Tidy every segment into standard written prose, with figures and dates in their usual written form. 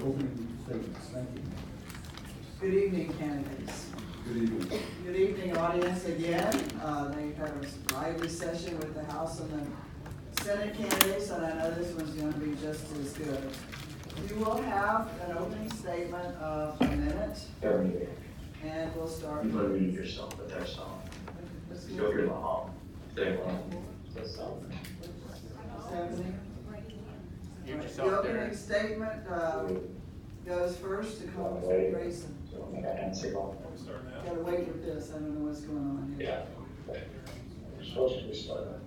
opening statements. Thank you. Good evening, candidates. Good evening. Good evening, audience, again. They've had a lively session with the House and the Senate candidates, and I know this one's going to be just as good. You will have an opening statement of a minute, and we'll start. You want to read it yourself, but their song. Go hear the hall. They want the song. Stephanie? Mute The opening statement goes first to Congressman Grayson. Gotta wait with this, I don't know what's going on here. Yeah. We're supposed to be starting.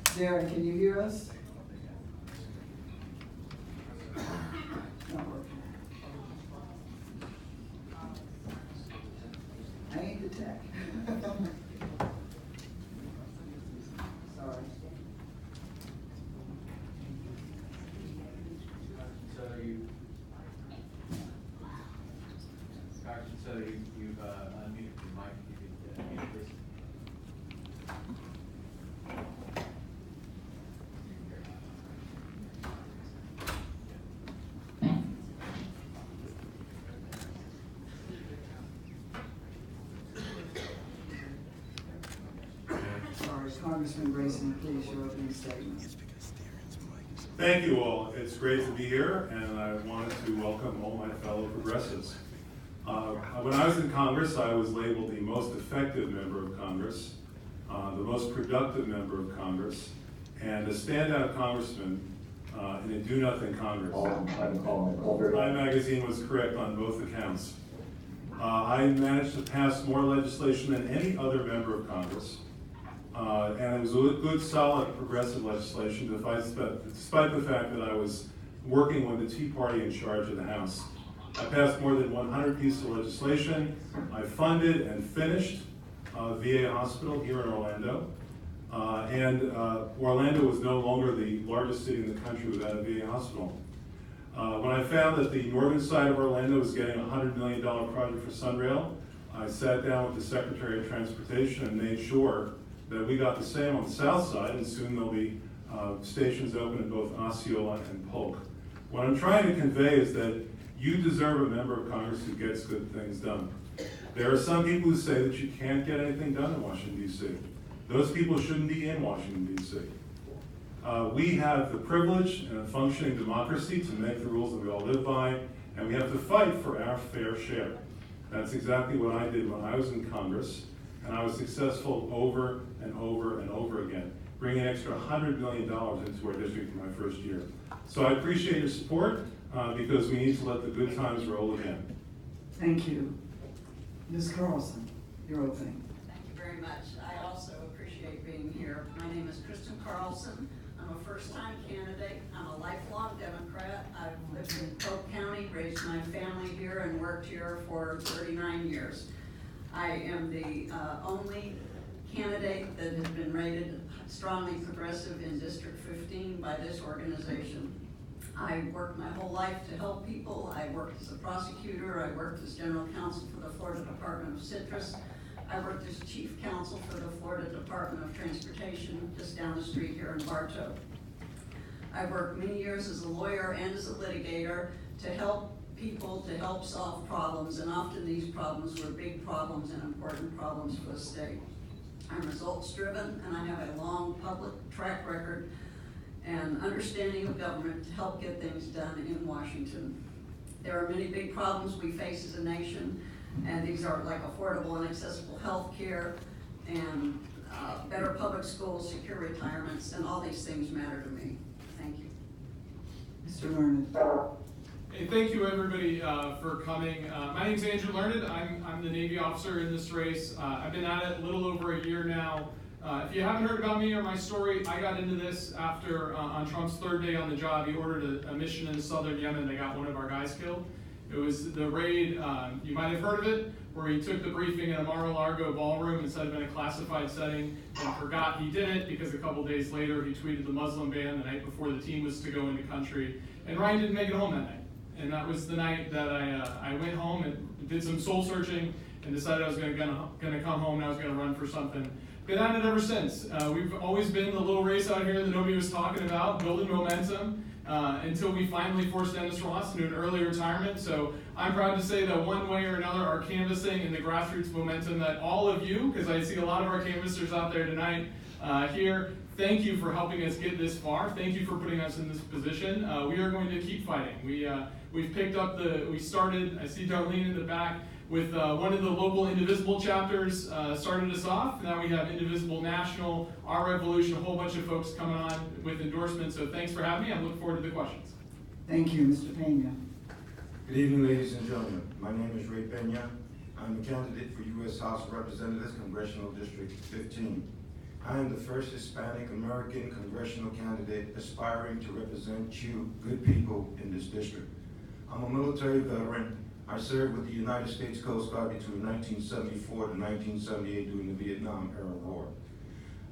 Darren, can you hear us? Not working. I ain't the tech. Sorry. So you've unmuted your mic. You could mute this. Sorry, Congressman Grayson, please, your opening statement. Thank you all. It's great to be here, and I wanted to welcome all my fellow progressives. When I was in Congress, I was labeled the most effective member of Congress, the most productive member of Congress, and a standout congressman in a do-nothing Congress. Time magazine was correct on both accounts. I managed to pass more legislation than any other member of Congress. And it was a good, solid, progressive legislation, despite the fact that I was working with the Tea Party in charge of the House. I passed more than 100 pieces of legislation. I funded and finished VA hospital here in Orlando. Orlando was no longer the largest city in the country without a VA hospital. When I found that the northern side of Orlando was getting a $100 million project for Sunrail, I sat down with the Secretary of Transportation and made sure that we got the same on the south side, and soon there'll be stations open in both Osceola and Polk. What I'm trying to convey is that you deserve a member of Congress who gets good things done. There are some people who say that you can't get anything done in Washington, D.C. Those people shouldn't be in Washington, D.C. We have the privilege and a functioning democracy to make the rules that we all live by, and we have to fight for our fair share. That's exactly what I did when I was in Congress, and I was successful over and over and over again, bringing an extra $100 million into our district in my first year. So I appreciate your support, because we need to let the good times roll again. Thank you. Ms. Carlson, your opening. Thank you very much. I also appreciate being here. My name is Kristen Carlson. I'm a first-time candidate. I'm a lifelong Democrat. I've lived in Polk County, raised my family here, and worked here for 39 years. I am the only candidate that has been rated strongly progressive in District 15 by this organization. I worked my whole life to help people. I worked as a prosecutor. I worked as general counsel for the Florida Department of Citrus. I worked as chief counsel for the Florida Department of Transportation just down the street here in Bartow. I worked many years as a lawyer and as a litigator to help people, to help solve problems, and often these problems were big problems and important problems for the state. I'm results driven, and I have a long public track record and understanding of government to help get things done in Washington. There are many big problems we face as a nation, and these are like affordable and accessible health care and better public schools, secure retirements, and all these things matter to me. Thank you. Mr. Learned. Hey, thank you everybody for coming. My name's Andrew Learned. I'm the Navy officer in this race. I've been at it a little over a year now. If you haven't heard about me or my story, I got into this after, on Trump's third day on the job, he ordered a mission in southern Yemen that got one of our guys killed. It was the raid, you might have heard of it, where he took the briefing in a Mar-a-Lago ballroom instead of in a classified setting and forgot he did it because a couple days later he tweeted the Muslim ban the night before the team was to go into country. And Ryan didn't make it home that night. And that was the night that I went home and did some soul searching and decided I was gonna come home and I was gonna run for something been at it ever since. We've always been the little race out here that nobody was talking about, building momentum, until we finally forced Dennis Ross into an early retirement. So I'm proud to say that one way or another, our canvassing and the grassroots momentum that all of you, because I see a lot of our canvassers out there tonight here, thank you for helping us get this far. Thank you for putting us in this position. We are going to keep fighting. We've picked up we started, I see Darlene in the back, with one of the local Indivisible chapters started us off. Now we have Indivisible National, Our Revolution, a whole bunch of folks coming on with endorsements. So thanks for having me. I'm looking forward to the questions. Thank you, Mr. Pena. Good evening, ladies and gentlemen. My name is Ray Pena. I'm a candidate for U.S. House of Representatives, Congressional District 15. I am the first Hispanic American congressional candidate aspiring to represent you, good people, in this district. I'm a military veteran. I served with the United States Coast Guard between 1974 to 1978 during the Vietnam-era war.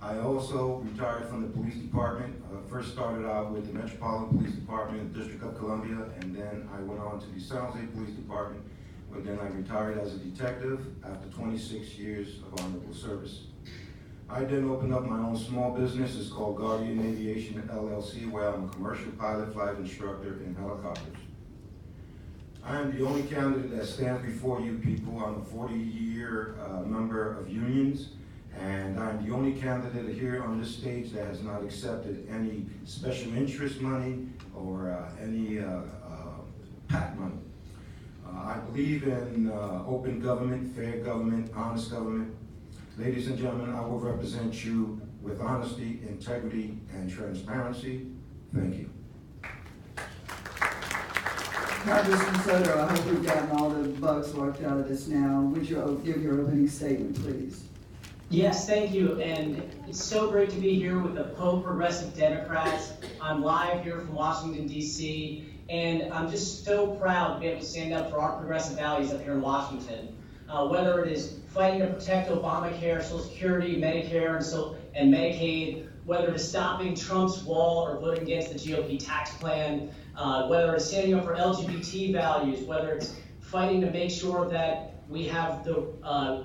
I also retired from the police department. First started out with the Metropolitan Police Department in the District of Columbia, and then I went on to the San Jose Police Department, where then I retired as a detective after 26 years of honorable service. I then opened up my own small business. It's called Guardian Aviation LLC, where I'm a commercial pilot flight instructor in helicopters. I am the only candidate that stands before you people. I'm a 40-year member of unions, and I'm the only candidate here on this stage that has not accepted any special interest money or any PAC money. I believe in open government, fair government, honest government. Ladies and gentlemen, I will represent you with honesty, integrity, and transparency. Thank you. Congressman Soto, I hope we've gotten all the bugs worked out of this now. Would you give your opening statement, please? Yes, thank you, and it's so great to be here with the Polk Progressive Democrats. I'm live here from Washington, D.C., and I'm just so proud to be able to stand up for our progressive values up here in Washington. Whether it is fighting to protect Obamacare, Social Security, Medicare, and Medicaid, whether it is stopping Trump's wall or voting against the GOP tax plan, whether it's standing up for LGBT values, whether it's fighting to make sure that we have the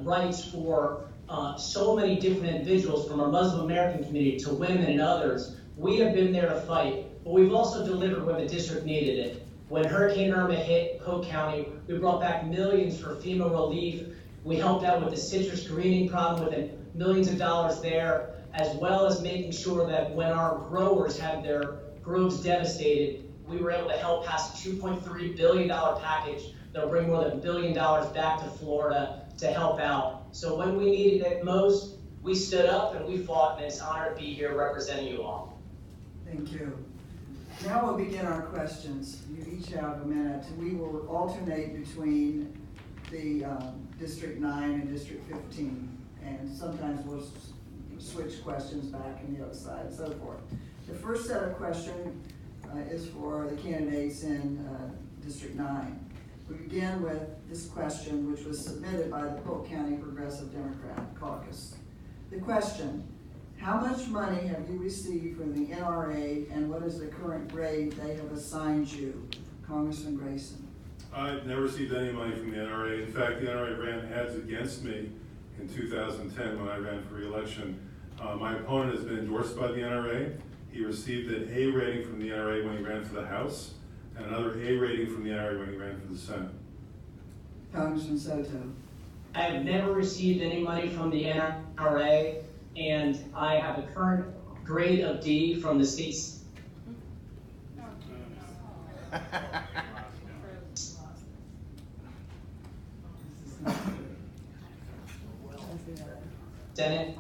rights for so many different individuals, from our Muslim American community to women and others. We have been there to fight, but we've also delivered when the district needed it. When Hurricane Irma hit Polk County, we brought back millions for FEMA relief. We helped out with the citrus greening problem with millions of dollars there, as well as making sure that when our growers had their groves devastated, we were able to help pass a $2.3 billion package that will bring more than $1 billion back to Florida to help out. So when we needed it most, we stood up and we fought, and it's an honor to be here representing you all. Thank you. Now we'll begin our questions. You each have a minute. We will alternate between the District 9 and District 15, and sometimes we'll switch questions back on the other side and so forth. The first set of questions is for the candidates in District 9. We begin with this question, which was submitted by the Polk County Progressive Democrat Caucus. The question: how much money have you received from the NRA, and what is the current grade they have assigned you? Congressman Grayson. I've never received any money from the NRA. In fact, the NRA ran ads against me in 2010 when I ran for re-election. My opponent has been endorsed by the NRA. He received an A rating from the NRA when he ran for the House, and another A rating from the NRA when he ran for the Senate. Congressman Soto. I have never received any money from the NRA, and I have a current grade of D from the state's. Senate.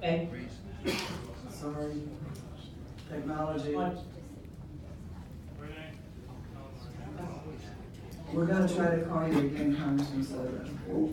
And Sorry. Technology. We're going to try to call you again, Congressman Soto.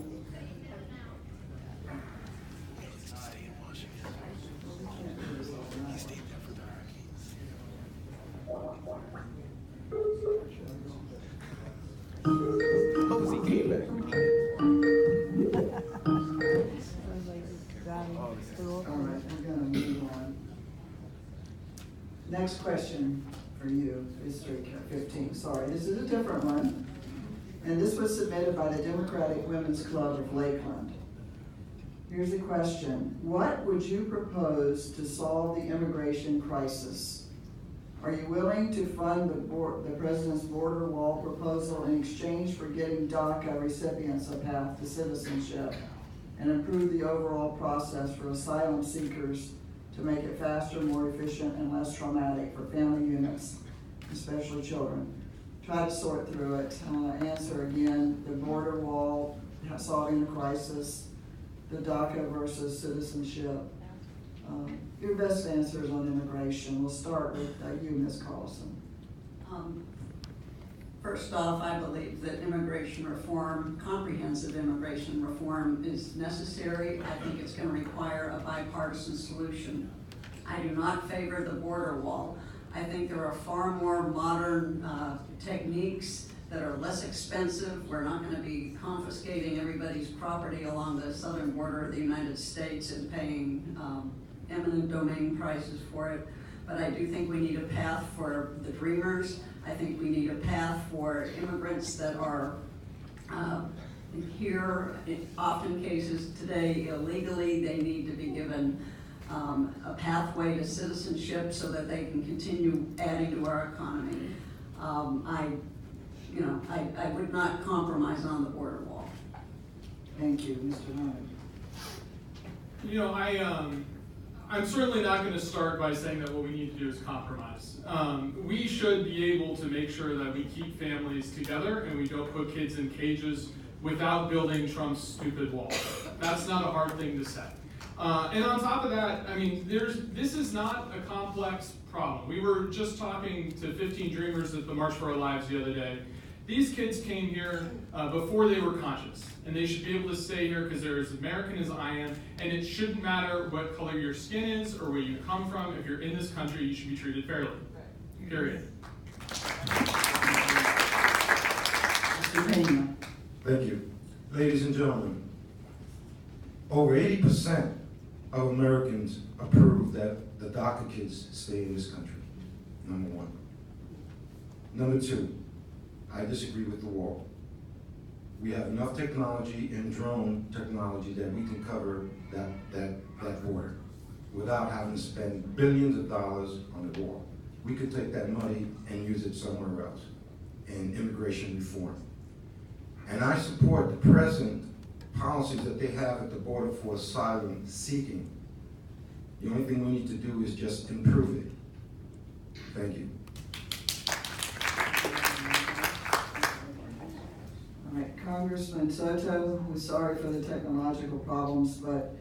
All right, we're going to move on. Next question for you, District 15, sorry. This is a different one. And this was submitted by the Democratic Women's Club of Lakeland. Here's the question. What would you propose to solve the immigration crisis? Are you willing to fund the President's border wall proposal in exchange for getting DACA recipients a path to citizenship and improve the overall process for asylum seekers to make it faster, more efficient, and less traumatic for family units, especially children? Try to sort through it. Answer again, the border wall, solving the crisis, the DACA versus citizenship. Your best answers on immigration. We'll start with you, Ms. Carlson. First off, I believe that immigration reform, comprehensive immigration reform, is necessary. I think it's going to require a bipartisan solution. I do not favor the border wall. I think there are far more modern techniques that are less expensive. We're not going to be confiscating everybody's property along the southern border of the United States and paying eminent domain prices for it. But I do think we need a path for the dreamers. I think we need a path for immigrants that are here, in often cases today illegally. They need to be given a pathway to citizenship so that they can continue adding to our economy. I would not compromise on the border wall. Thank you, Mr. Leonard. You know, I'm certainly not going to start by saying that what we need to do is compromise. We should be able to make sure that we keep families together and we don't put kids in cages without building Trump's stupid wall. That's not a hard thing to say. And on top of that, I mean, this is not a complex problem. We were just talking to 15 Dreamers at the March for Our Lives the other day. These kids came here before they were conscious, and they should be able to stay here because they're as American as I am, and it shouldn't matter what color your skin is or where you come from. If you're in this country, you should be treated fairly. Period. Mr. Pena. Thank you. Ladies and gentlemen, over 80% of Americans approve that the DACA kids stay in this country, number one. Number two, I disagree with the wall. We have enough technology and drone technology that we can cover that border without having to spend billions of dollars on the wall. We could take that money and use it somewhere else in immigration reform. And I support the present policies that they have at the border for asylum seeking. The only thing we need to do is just improve it. Thank you. All right, Congressman Soto, we're sorry for the technological problems, but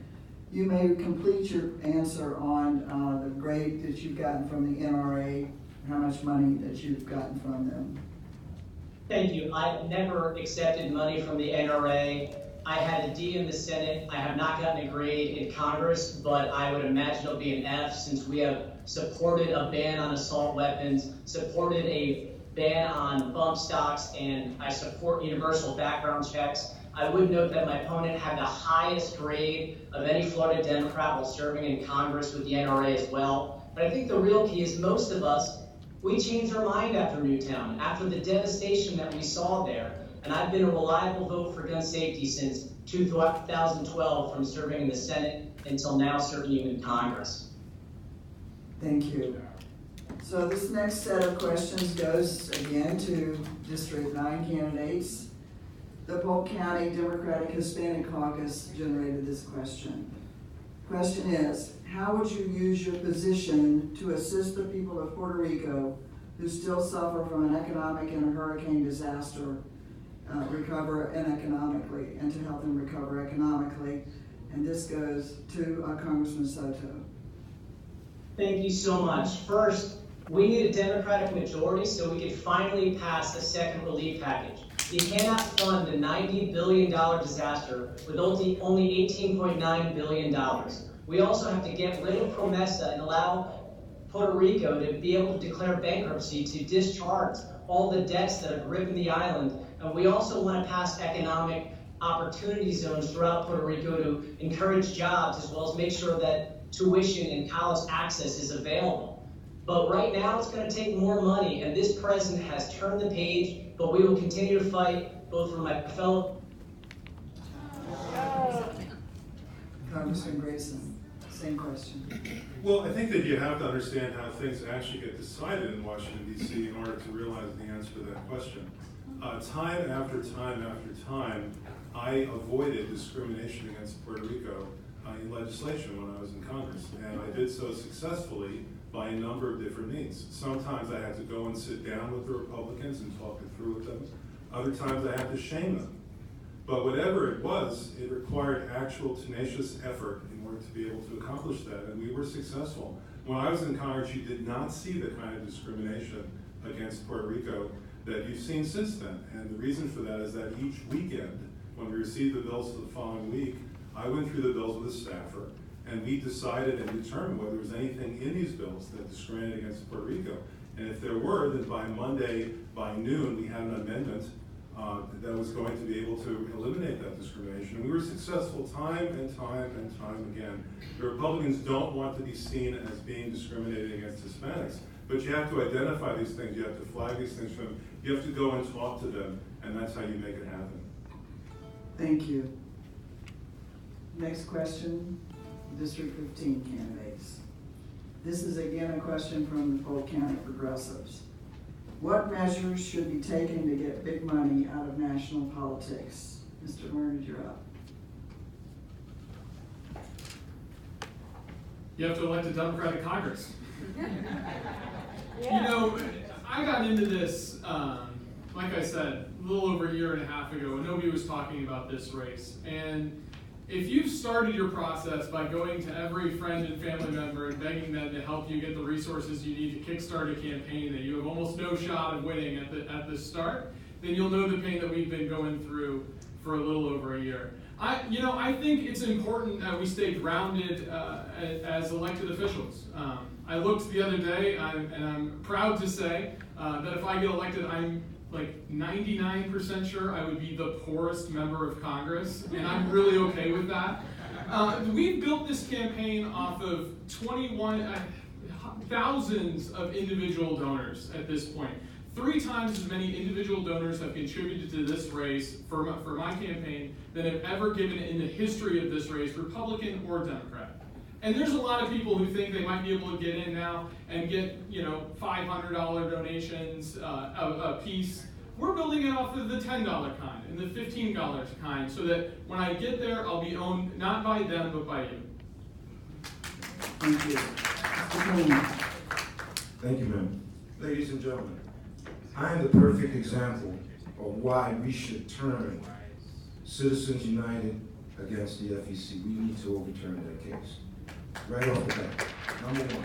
you may complete your answer on the grade that you've gotten from the NRA, how much money that you've gotten from them. Thank you. I've never accepted money from the NRA. I had a D in the Senate. I have not gotten a grade in Congress, but I would imagine it'll be an F since we have supported a ban on assault weapons, supported a ban on bump stocks, and I support universal background checks. I would note that my opponent had the highest grade of any Florida Democrat while serving in Congress with the NRA as well. But I think the real key is most of us, we changed our mind after Newtown, after the devastation that we saw there. And I've been a reliable vote for gun safety since 2012, from serving in the Senate until now serving in Congress. Thank you. So this next set of questions goes again to District 9 candidates. The Polk County Democratic Hispanic Caucus generated this question. Question is, how would you use your position to assist the people of Puerto Rico who still suffer from an economic and a hurricane disaster, recover economically, and to help them recover economically? And this goes to Congressman Soto. Thank you so much. First, we need a Democratic majority so we can finally pass the second relief package. You cannot fund a $90 billion disaster with only $18.9 billion. We also have to get rid of PROMESA and allow Puerto Rico to be able to declare bankruptcy to discharge all the debts that are gripping the island. And we also want to pass economic opportunity zones throughout Puerto Rico to encourage jobs, as well as make sure that tuition and college access is available. But right now, it's going to take more money, and this president has turned the page, but we will continue to fight, both for my fellow. Congressman Grayson, same question. Well, I think that you have to understand how things actually get decided in Washington, D.C. in order to realize the answer to that question. Time after time after time, I avoided discrimination against Puerto Rico in legislation when I was in Congress, and I did so successfully by a number of different means. Sometimes I had to go and sit down with the Republicans and talk it through with them. Other times I had to shame them. But whatever it was, it required actual tenacious effort in order to be able to accomplish that, and we were successful. When I was in Congress, you did not see the kind of discrimination against Puerto Rico that you've seen since then. And the reason for that is that each weekend, when we received the bills for the following week, I went through the bills with a staffer, and we decided and determined whether there was anything in these bills that discriminated against Puerto Rico. And if there were, then by Monday, by noon, we had an amendment that was going to be able to eliminate that discrimination. And we were successful time and time and time again. The Republicans don't want to be seen as being discriminated against Hispanics, but you have to identify these things, you have to flag these things for them, you have to go and talk to them, and that's how you make it happen. Thank you. Next question, District 15 candidates. This is again a question from the Polk County Progressives. What measures should be taken to get big money out of national politics? Mr. Leonard, you're up. You have to elect a Democratic Congress. You know, I got into this, like I said, a little over a year and a half ago when nobody was talking about this race. And if you've started your process by going to every friend and family member and begging them to help you get the resources you need to kickstart a campaign that you have almost no shot of winning at the start, then you'll know the pain that we've been going through for a little over a year. I think it's important that we stay grounded as elected officials. I looked the other day, and I'm proud to say that if I get elected, I'm like 99% sure I would be the poorest member of Congress, and I'm really okay with that. We've built this campaign off of thousands of individual donors at this point. 3 times as many individual donors have contributed to this race for my campaign than have ever given in the history of this race, Republican or Democrat. And there's a lot of people who think they might be able to get in now and get, $500 donations a piece. We're building it off of the $10 kind and the $15 kind so that when I get there, I'll be owned not by them, but by you. Thank you. Mr. Green. Thank you, ma'am. Ladies and gentlemen, I am the perfect example of why we should turn Citizens United against the FEC. We need to overturn that case. Right off the bat. Number 1.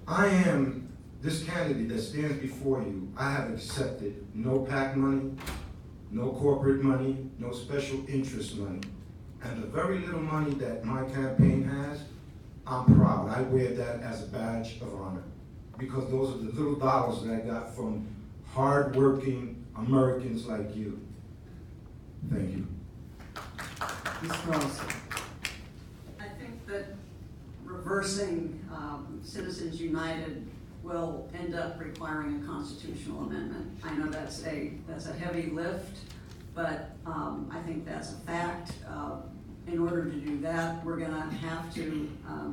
I am this candidate that stands before you. I have accepted no PAC money, no corporate money, no special interest money. And the very little money that my campaign has, I'm proud. I wear that as a badge of honor. Because those are the little dollars that I got from hard-working Americans like you. Thank you. Ms. Carlson. I think that reversing Citizens United will end up requiring a constitutional amendment. I know that's a heavy lift, but I think that's a fact. In order to do that, we're gonna have to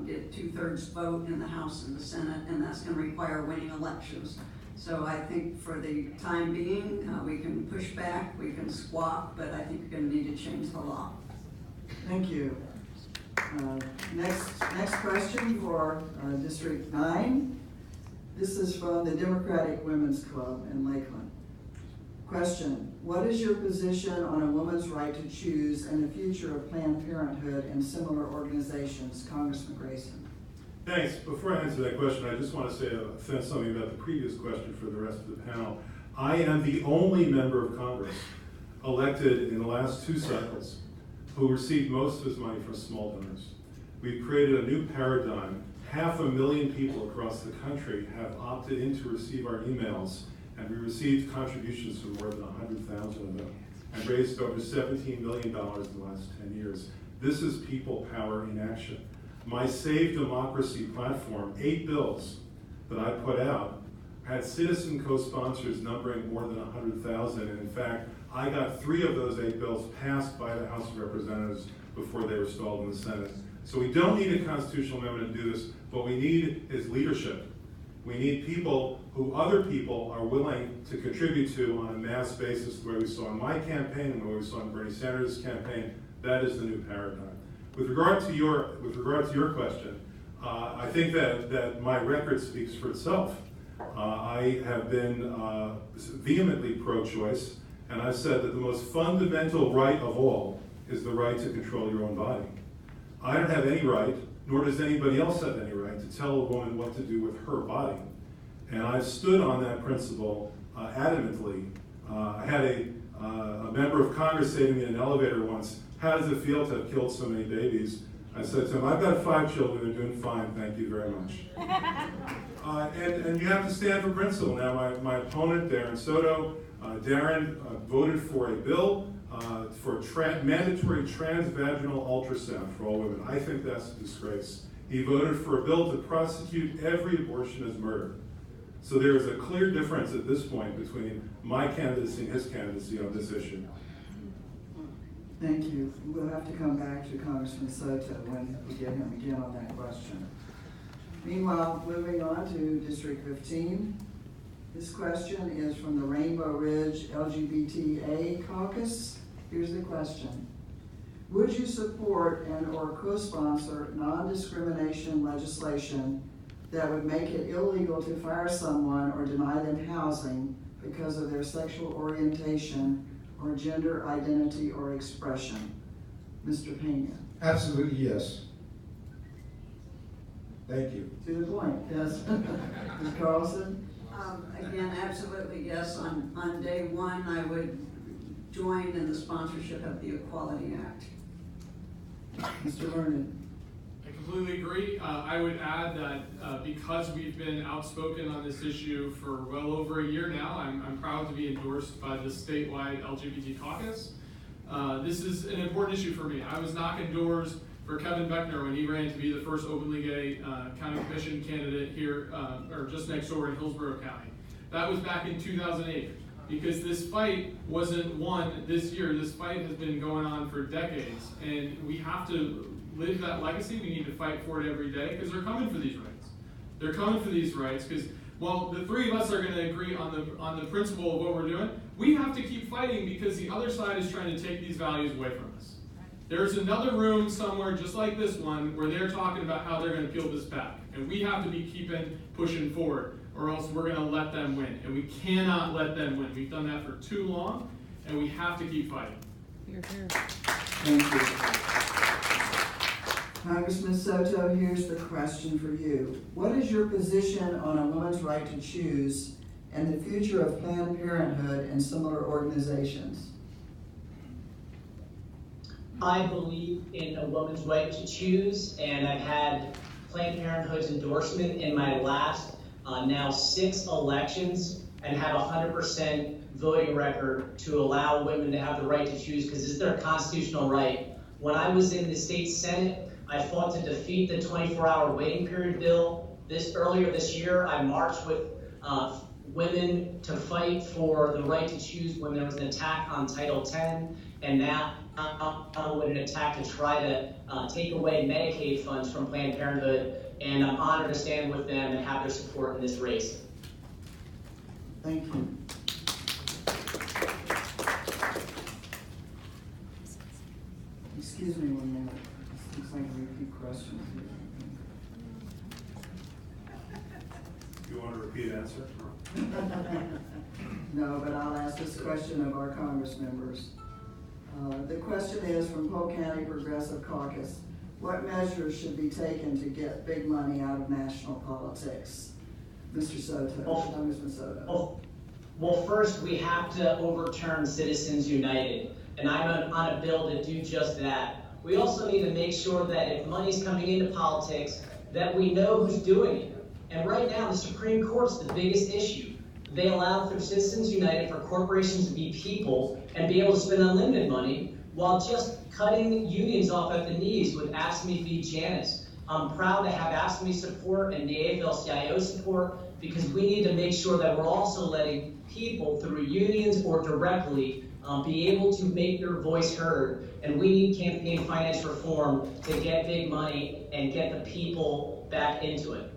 get 2/3 vote in the House and the Senate, and that's gonna require winning elections. So I think for the time being, we can push back, we can squawk, but I think we're gonna need to change the law. Thank you. Next question for District 9. This is from the Democratic Women's Club in Lakeland. Question: what is your position on a woman's right to choose and the future of Planned Parenthood and similar organizations? Congressman Grayson. Thanks. Before I answer that question, I just want to say something about the previous question for the rest of the panel. I am the only member of Congress elected in the last 2 cycles who received most of his money from small donors. We've created a new paradigm. 500,000 people across the country have opted in to receive our emails, and we received contributions from more than 100,000 of them and raised over $17 million in the last 10 years. This is people power in action. My Save Democracy platform, 8 bills that I put out, had citizen co-sponsors numbering more than 100,000, and in fact, I got 3 of those 8 bills passed by the House of Representatives before they were stalled in the Senate. So we don't need a constitutional amendment to do this. What we need is leadership. We need people who other people are willing to contribute to on a mass basis, the way we saw in my campaign and the way we saw in Bernie Sanders' campaign. That is the new paradigm. With regard to your question, I think that my record speaks for itself. I have been vehemently pro-choice, and I've said that the most fundamental right of all is the right to control your own body. I don't have any right, nor does anybody else have any right, to tell a woman what to do with her body. And I've stood on that principle adamantly. I had a member of Congress say to me in an elevator once, "How does it feel to have killed so many babies?" I said to him, "I've got 5 children, they're doing fine, thank you very much." And you have to stand for principle. Now, my opponent, Darren Soto, Darren voted for a bill for mandatory transvaginal ultrasound for all women. I think that's a disgrace. He voted for a bill to prosecute every abortion as murder. So there is a clear difference at this point between my candidacy and his candidacy on this issue. Thank you. We'll have to come back to Congressman Soto when we get him again on that question. Meanwhile, moving on to District 15. This question is from the Rainbow Ridge LGBTA Caucus. Here's the question. Would you support and/or co-sponsor non-discrimination legislation that would make it illegal to fire someone or deny them housing because of their sexual orientation or gender identity or expression? Mr. Pena. Absolutely, yes. Thank you. To the point, yes. Ms. Carlson? Again, absolutely yes. On day one, I would join in the sponsorship of the Equality Act. Mr. Learned? I completely agree. I would add that because we've been outspoken on this issue for well over a year now, I'm proud to be endorsed by the statewide LGBT caucus. This is an important issue for me. I was knocking doors for Kevin Beckner when he ran to be the first openly gay county commission candidate here, or just next door in Hillsborough County. That was back in 2008. Because this fight wasn't won this year. This fight has been going on for decades, and we have to live that legacy. We need to fight for it every day because they're coming for these rights. They're coming for these rights because, well, the 3 of us are going to agree on the principle of what we're doing. We have to keep fighting because the other side is trying to take these values away from us. There's another room somewhere just like this one where they're talking about how they're going to peel this back, and we have to be pushing forward, or else we're going to let them win. And we cannot let them win. We've done that for too long, and we have to keep fighting. Thank you. Congressman Soto, here's the question for you. What is your position on a woman's right to choose and the future of Planned Parenthood and similar organizations? I believe in a woman's right to choose, and I've had Planned Parenthood's endorsement in my last now 6 elections and have 100% voting record to allow women to have the right to choose because it's their constitutional right. When I was in the state Senate, I fought to defeat the 24-hour waiting period bill. Earlier this year, I marched with women to fight for the right to choose when there was an attack on Title X, and now with an attack to try to take away Medicaid funds from Planned Parenthood, and I'm honored to stand with them and have their support in this race. Thank you. Excuse me 1 minute. This looks like a repeat question. You want a repeat answer? No, but I'll ask this question of our Congress members. The question is from Polk County Progressive Caucus. What measures should be taken to get big money out of national politics? Mr. Soto, Congressman Soto. Well, first we have to overturn Citizens United, and I'm on a bill to do just that. We also need to make sure that if money's coming into politics, that we know who's doing it. And right now, the Supreme Court's the biggest issue. They allow through Citizens United for corporations to be people and be able to spend unlimited money while just cutting unions off at the knees with AFSCME v. Janus. I'm proud to have AFSCME support and the AFL-CIO support, because we need to make sure that we're also letting people through unions or directly be able to make their voice heard. And we need campaign finance reform to get big money and get the people back into it.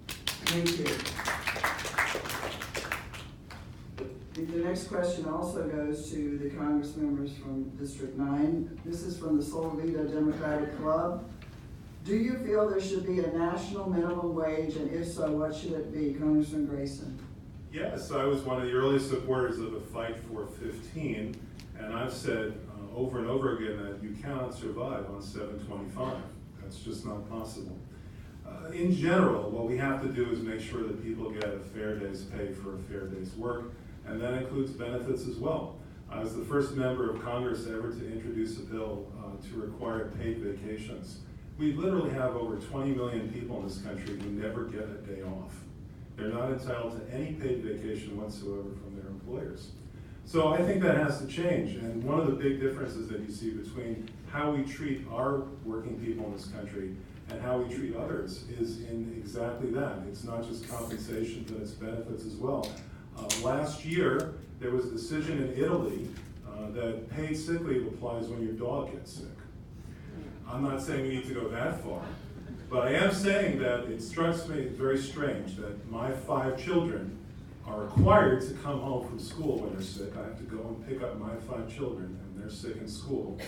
Thank you. The next question also goes to the Congress members from District 9. This is from the Solvita Democratic Club. Do you feel there should be a national minimum wage, and if so, what should it be? Congressman Grayson. Yes, I was one of the earliest supporters of the fight for 15, and I've said over and over again that you cannot survive on $7.25. That's just not possible. In general, what we have to do is make sure that people get a fair day's pay for a fair day's work, and that includes benefits as well. I was the first member of Congress ever to introduce a bill to require paid vacations. We literally have over 20 million people in this country who never get a day off. They're not entitled to any paid vacation whatsoever from their employers. So I think that has to change, and one of the big differences that you see between how we treat our working people in this country and how we treat others is in exactly that. It's not just compensation, but it's benefits as well. Last year, there was a decision in Italy that paid sick leave applies when your dog gets sick. I'm not saying we need to go that far, but I am saying that it strikes me very strange that my 5 children are required to come home from school when they're sick. I have to go and pick up my 5 children and they're sick in school.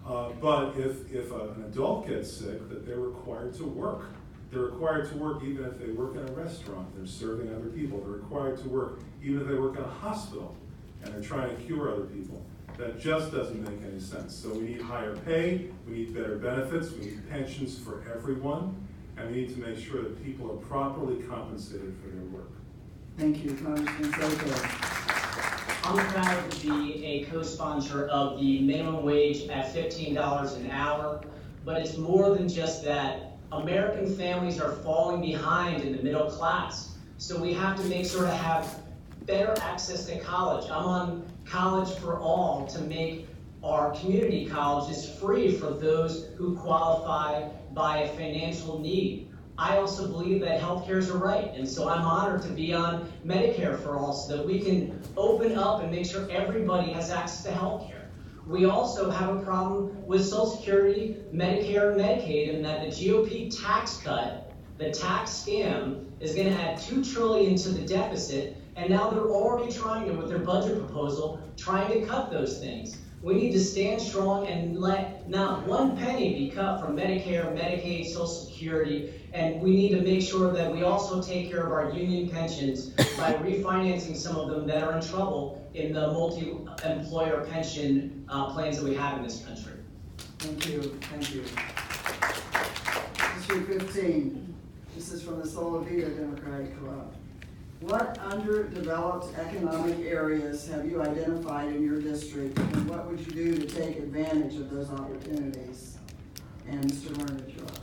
But if an adult gets sick, that they're required to work. They're required to work even if they work in a restaurant, they're serving other people. They're required to work even if they work in a hospital and they're trying to cure other people. That just doesn't make any sense. So we need higher pay, we need better benefits, we need pensions for everyone, and we need to make sure that people are properly compensated for their work. Thank you, Congressman Soto. I'm proud to be a co-sponsor of the minimum wage at $15 an hour, but it's more than just that. American families are falling behind in the middle class, so we have to make sure to have better access to college. I'm on College for All to make our community colleges free for those who qualify by a financial need. I also believe that healthcare is a right, and so I'm honored to be on Medicare for All so that we can open up and make sure everybody has access to healthcare. We also have a problem with Social Security, Medicare, and Medicaid, and that the GOP tax cut, the tax scam, is going to add $2 trillion to the deficit, and now they're already trying to, with their budget proposal, trying to cut those things. We need to stand strong and let not one penny be cut from Medicare, Medicaid, Social Security, and we need to make sure that we also take care of our union pensions by refinancing some of them that are in trouble in the multi-employer pension plans that we have in this country. Thank you, thank you. District 15, this is from the Solvita Democratic Club. What underdeveloped economic areas have you identified in your district, and what would you do to take advantage of those opportunities? And Mr. Leonard, you're up.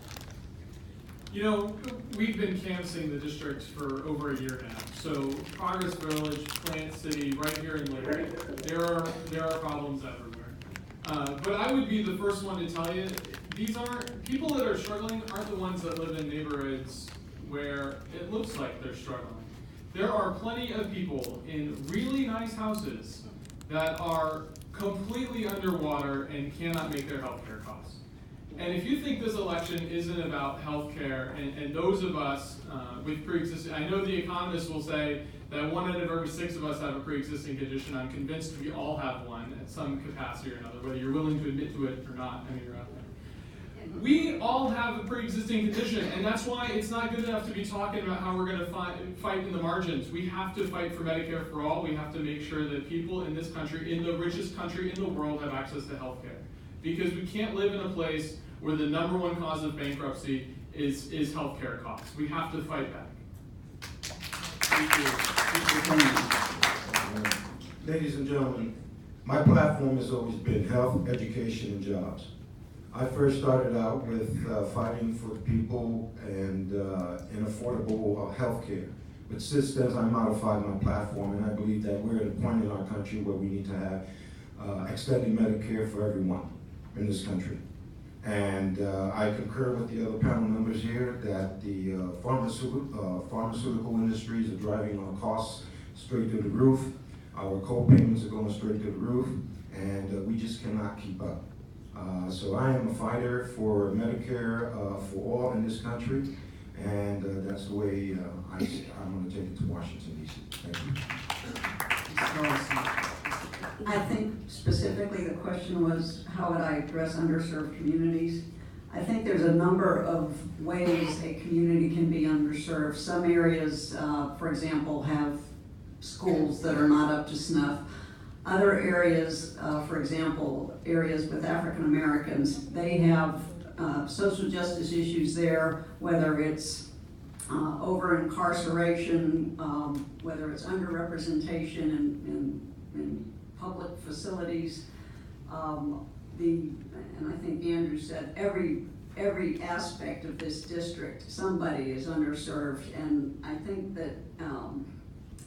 You know, we've been canvassing the district for over a year now. So Progress Village, Plant City, right here in Liberty, there are problems everywhere. But I would be the first one to tell you, these aren't, people that are struggling aren't the ones that live in neighborhoods where it looks like they're struggling. There are plenty of people in really nice houses that are completely underwater and cannot make their healthcare costs. And if you think this election isn't about healthcare, and those of us with pre-existing, I know the economists will say that 1 out of every 6 of us have a pre-existing condition. I'm convinced we all have one at some capacity or another, whether you're willing to admit to it or not. I mean, you're out there. We all have a pre-existing condition, and that's why it's not good enough to be talking about how we're going to fight in the margins. We have to fight for Medicare for all. We have to make sure that people in this country, in the richest country in the world, have access to health care. Because we can't live in a place where the #1 cause of bankruptcy is healthcare costs. We have to fight back. Thank you. Ladies and gentlemen, my platform has always been health, education, and jobs. I first started out with fighting for people and affordable health care. But since then, I modified my platform, and I believe that we're at a point in our country where we need to have extended Medicare for everyone in this country. And I concur with the other panel members here that the pharmaceutical industries are driving our costs straight through the roof. Our co-payments are going straight through the roof, and we just cannot keep up. So I am a fighter for Medicare for all in this country, and that's the way I'm going to take it to Washington, D.C. Thank you. I think specifically the question was, how would I address underserved communities? I think there's a number of ways a community can be underserved. Some areas, for example, have schools that are not up to snuff. Other areas, for example, areas with African Americans, they have social justice issues there, whether it's over incarceration, whether it's underrepresentation in public facilities. And I think Andrew said every aspect of this district, somebody is underserved, and I think that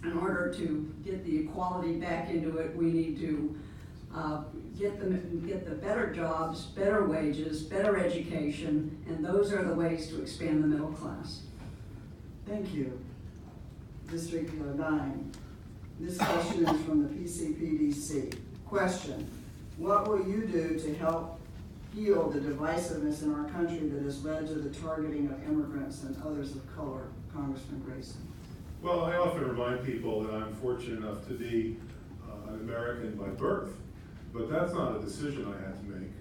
in order to get the equality back into it, we need to get the better jobs, better wages, better education, and those are the ways to expand the middle class. Thank you. District 9. This question is from the PCPDC. Question: what will you do to help heal the divisiveness in our country that has led to the targeting of immigrants and others of color? Congressman Grayson. Well, I often remind people that I'm fortunate enough to be an American by birth, but that's not a decision I had to make.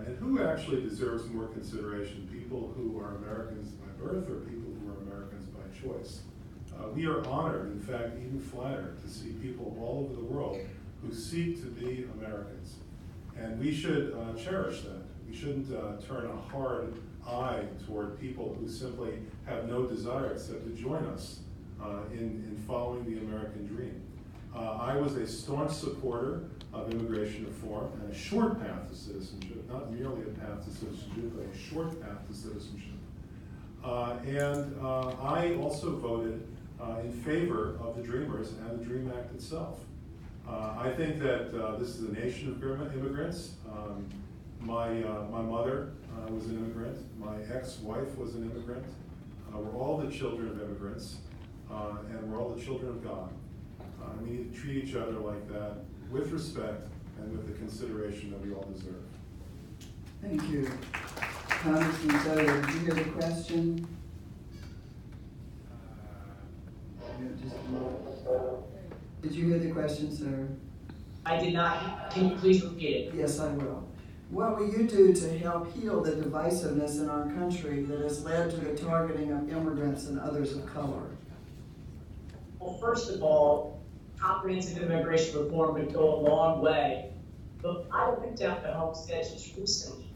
And who actually deserves more consideration, people who are Americans by birth or people who are Americans by choice? We are honored, in fact, even flattered, to see people all over the world who seek to be Americans. And we should cherish that. We shouldn't turn a hard eye toward people who simply have no desire except to join us in following the American dream. I was a staunch supporter of immigration reform and a short path to citizenship, not merely a path to citizenship, but a short path to citizenship. I also voted in favor of the Dreamers and the DREAM Act itself. I think that this is a nation of immigrants. My mother was an immigrant. My ex-wife was an immigrant. We're all the children of immigrants, and we're all the children of God. We need to treat each other like that, with respect and with the consideration that we all deserve. Thank you. Congressman Soder, did you hear the question? Did you hear the question, sir? I did not. Can you please repeat it? Yes, I will. What will you do to help heal the divisiveness in our country that has led to the targeting of immigrants and others of color? Well, first of all, comprehensive immigration reform would go a long way. But I went down to Homestead just recently.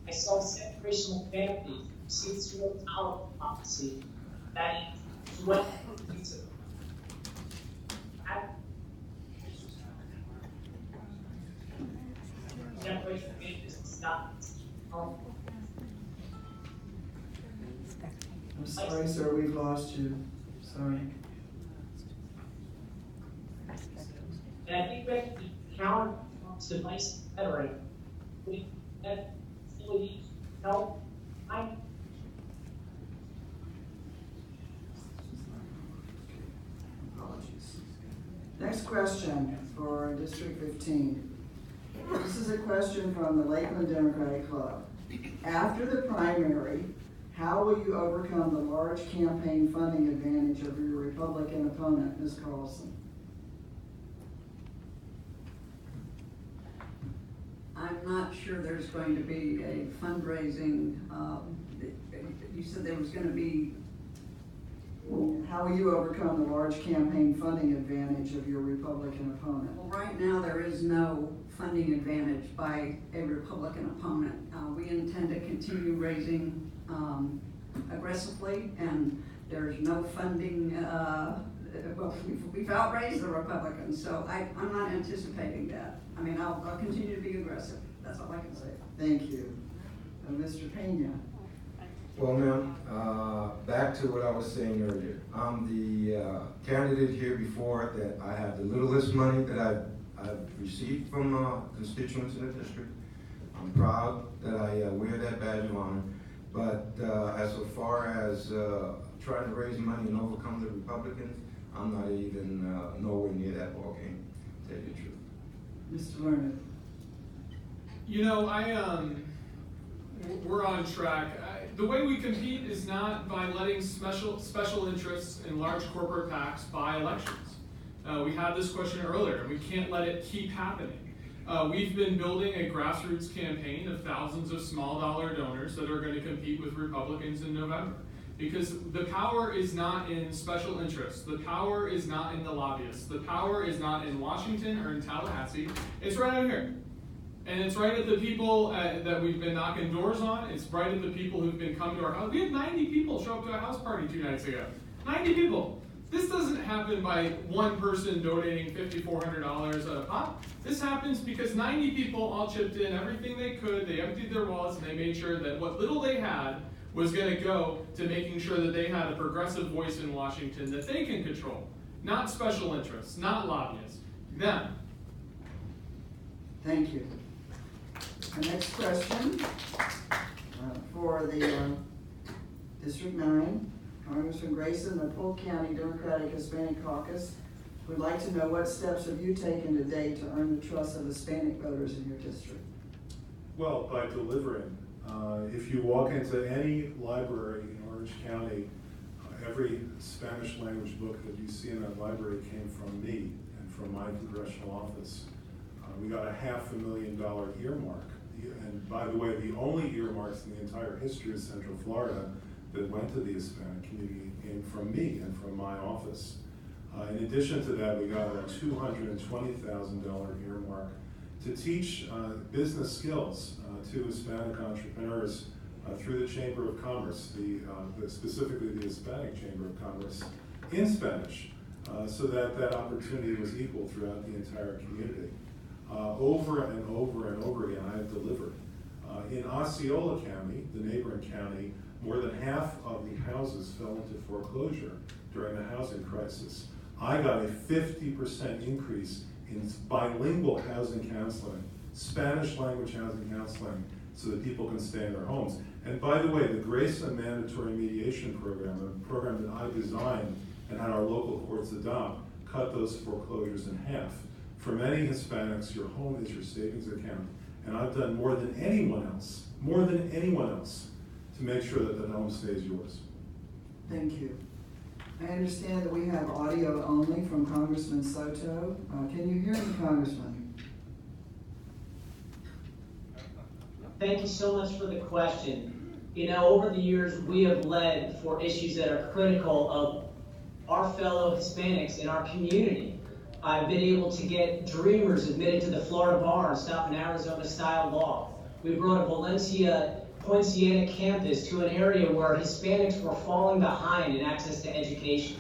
I saw separational families see zero tolerance policy that is what I'm sorry, sir, we've lost you. Sorry. And I think we have to counter device rhetoric. We have facilities help. Apologies. Next question for District 15. This is a question from the Lakeland Democratic Club. After the primary, how will you overcome the large campaign funding advantage of your Republican opponent, Ms. Carlson? I'm not sure there's going to be a fundraising, you said there was going to be. How will you overcome the large campaign funding advantage of your Republican opponent? Well, right now there is no funding advantage by a Republican opponent. We intend to continue raising aggressively, and there's no funding, well, we've outraised the Republicans, so I'm not anticipating that. I mean, I'll continue to be aggressive. That's all I can say. Thank you. Mr. Pena. Well, ma'am, back to what I was saying earlier. I'm the candidate here before that I have the littlest money that I've received from constituents in the district. I'm proud that I wear that badge of honor, but as far as trying to raise money and overcome the Republicans, I'm not even nowhere near that ballgame, to tell you the truth. Mr. Leonard. You know, we're on track. The way we compete is not by letting special interests in large corporate PACs buy elections. We had this question earlier, and we can't let it keep happening. We've been building a grassroots campaign of thousands of small dollar donors that are going to compete with Republicans in November. Because the power is not in special interests. The power is not in the lobbyists. The power is not in Washington or in Tallahassee. It's right out here. And it's right at the people that we've been knocking doors on. It's right at the people who've been coming to our house. We had 90 people show up to a house party 2 nights ago. 90 people. This doesn't happen by one person donating $5,400 a pop. This happens because 90 people all chipped in everything they could. They emptied their wallets and they made sure that what little they had was going to go to making sure that they had a progressive voice in Washington that they can control. Not special interests, not lobbyists. Them. Thank you. The next question for the District 9, Congressman Grayson, the Polk County Democratic Hispanic Caucus would like to know what steps have you taken today to earn the trust of Hispanic voters in your district? Well, by delivering. If you walk into any library in Orange County, every Spanish language book that you see in that library came from me and from my congressional office. We got a $500,000 earmark. And by the way, the only earmarks in the entire history of Central Florida that went to the Hispanic community came from me and from my office. In addition to that, we got a $220,000 earmark to teach business skills to Hispanic entrepreneurs through the Chamber of Commerce, specifically the Hispanic Chamber of Commerce, in Spanish, so that that opportunity was equal throughout the entire community. Over and over and over again, I have delivered. In Osceola County, the neighboring county, more than half of the houses fell into foreclosure during the housing crisis. I got a 50% increase in bilingual housing counseling, Spanish language housing counseling, so that people can stay in their homes. And by the way, the GRACE Mandatory Mediation Program, a program that I designed and had our local courts adopt, cut those foreclosures in half. For many Hispanics, your home is your savings account. And I've done more than anyone else, to make sure that the home stays yours. Thank you. I understand that we have audio only from Congressman Soto. Can you hear me, Congressman? Thank you so much for the question. You know, over the years, we have led for issues that are critical of our fellow Hispanics in our community. I've been able to get dreamers admitted to the Florida bar and stop an Arizona-style law. We brought a Valencia Poinciana campus to an area where Hispanics were falling behind in access to education.